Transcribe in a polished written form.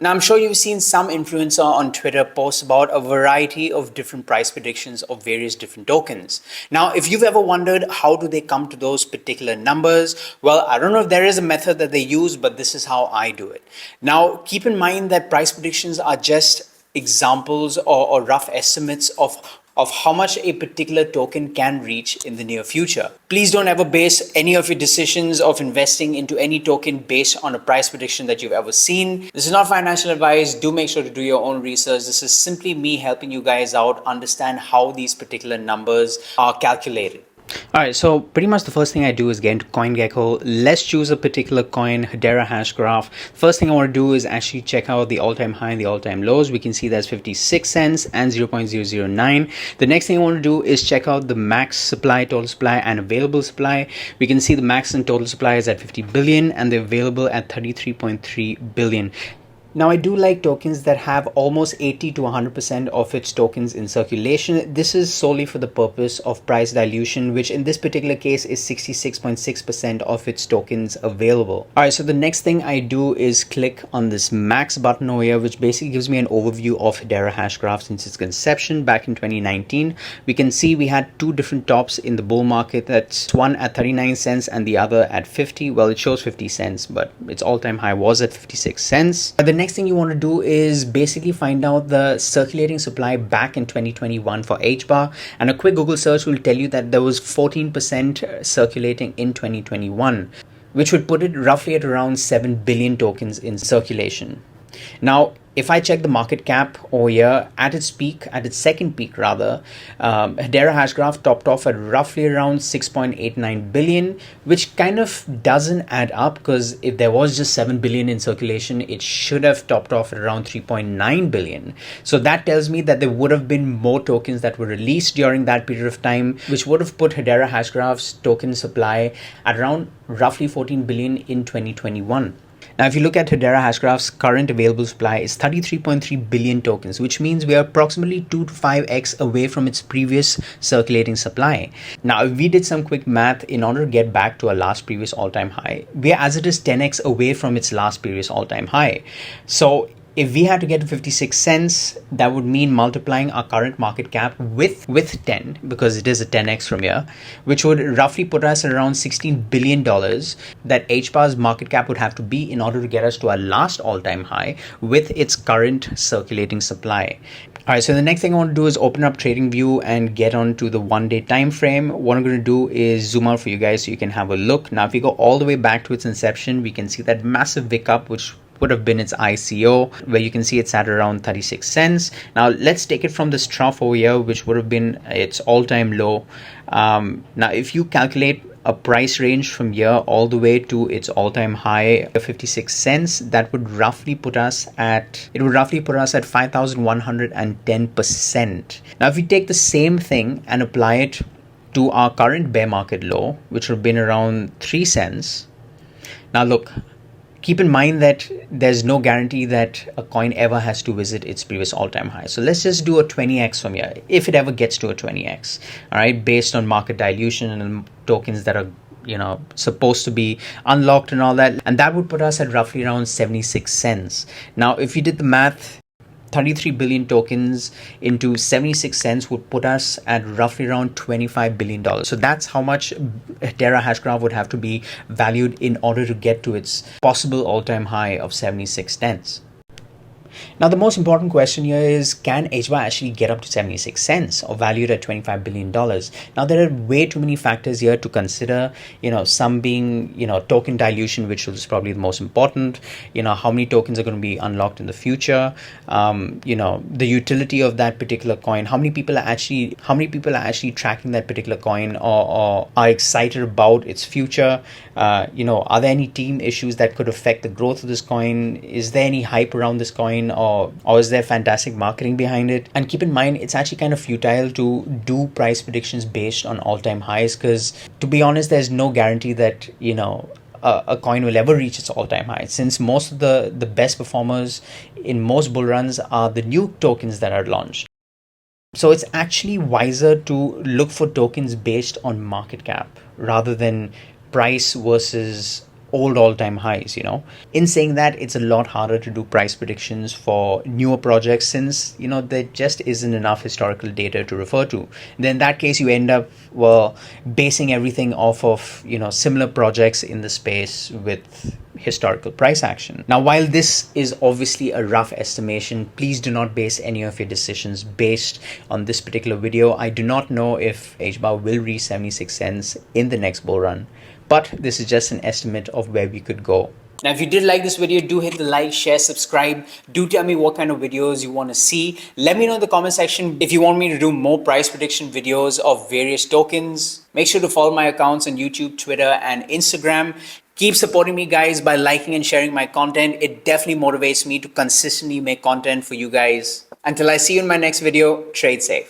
Now, I'm sure you've seen some influencer on Twitter post about a variety of different price predictions of various different tokens. Now, if you've ever wondered how do they come to those particular numbers, well, I don't know if there is a method that they use, but this is how I do it. Now, keep in mind that price predictions are just examples or rough estimates of how much a particular token can reach in the near future. Please don't ever base any of your decisions of investing into any token based on a price prediction that you've ever seen. This is not financial advice. Do make sure to do your own research. This is simply me helping you guys out understand how these particular numbers are calculated. All right, so pretty much the first thing I do is get into CoinGecko. Let's choose a particular coin, Hedera hash graph. First thing I want to do is actually check out the all-time high and the all-time lows. We can see that's 56 cents and 0.009. The next thing I want to do is check out the max supply, total supply, and available supply. We can see the max and total supply is at 50 billion and they're available at 33.3 billion. Now, I do like tokens that have almost 80 to 100% of its tokens in circulation. This is solely for the purpose of price dilution, which in this particular case is 66.6% of its tokens available. All right, so the next thing I do is click on this max button over here, which basically gives me an overview of Hedera Hashgraph since its conception back in 2019. We can see we had two different tops in the bull market. That's one at 39 cents and the other at 50. Well, it shows 50 cents, but its all-time high was at 56 cents. The next thing you want to do is basically find out the circulating supply back in 2021 for HBAR, and a quick Google search will tell you that there was 14% circulating in 2021, which would put it roughly at around 7 billion tokens in circulation. Now, if I check the market cap over here, at its peak, at its second peak rather, Hedera Hashgraph topped off at roughly around 6.89 billion, which kind of doesn't add up because if there was just 7 billion in circulation, it should have topped off at around 3.9 billion. So that tells me that there would have been more tokens that were released during that period of time, which would have put Hedera Hashgraph's token supply at around roughly 14 billion in 2021. Now, if you look at Hedera Hashgraph's current available supply is 33.3 billion tokens, which means we are approximately 2 to 5x away from its previous circulating supply. Now, if we did some quick math in order to get back to our last previous all-time high, we are as it is 10x away from its last previous all-time high. So if we had to get to 56 cents, that would mean multiplying our current market cap with 10, because it is a 10x from here, which would roughly put us at around $16 billion that HBAR's market cap would have to be in order to get us to our last all-time high with its current circulating supply. All right, so the next thing I want to do is open up TradingView and get onto the 1-day time frame. What I'm going to do is zoom out for you guys so you can have a look. Now, if we go all the way back to its inception, we can see that massive wick up, which would have been its ICO, where you can see it's at around 36 cents. Now let's take it from this trough over here, which would have been its all-time low. Now if you calculate a price range from here all the way to its all-time high of 56 cents, that would roughly put us at 5,110%. Now if we take the same thing and apply it to our current bear market low, which would have been around 3 cents. Now look, keep in mind that there's no guarantee that a coin ever has to visit its previous all-time high. So let's just do a 20x from here, if it ever gets to a 20x, all right, based on market dilution and tokens that are, supposed to be unlocked and all that. And that would put us at roughly around 76 cents. Now, if you did the math, 33 billion tokens into 76 cents would put us at roughly around $25 billion. So that's how much Hedera Hashgraph would have to be valued in order to get to its possible all-time high of 76 cents. Now, the most important question here is, can HBAR actually get up to 76 cents or valued at $25 billion? Now, there are way too many factors here to consider, some being, token dilution, which is probably the most important, how many tokens are going to be unlocked in the future, the utility of that particular coin, how many people are actually tracking that particular coin or are excited about its future, are there any team issues that could affect the growth of this coin? Is there any hype around this coin? Or is there fantastic marketing behind it? And keep in mind, it's actually kind of futile to do price predictions based on all-time highs, because to be honest, there's no guarantee that a coin will ever reach its all-time high, since most of the best performers in most bull runs are the new tokens that are launched. So it's actually wiser to look for tokens based on market cap rather than price versus old all-time highs, you know. In saying that, it's a lot harder to do price predictions for newer projects since, you know, there just isn't enough historical data to refer to. Then in that case, you end up, well, basing everything off of, you know, similar projects in the space with historical price action. Now, while this is obviously a rough estimation, please do not base any of your decisions based on this particular video. I do not know if HBAR will reach 76 cents in the next bull run, but this is just an estimate of where we could go. Now, if you did like this video, do hit the like, share, subscribe. Do tell me what kind of videos you want to see. Let me know in the comment section if you want me to do more price prediction videos of various tokens. Make sure to follow my accounts on YouTube, Twitter, and Instagram. Keep supporting me, guys, by liking and sharing my content. It definitely motivates me to consistently make content for you guys. Until I see you in my next video, trade safe.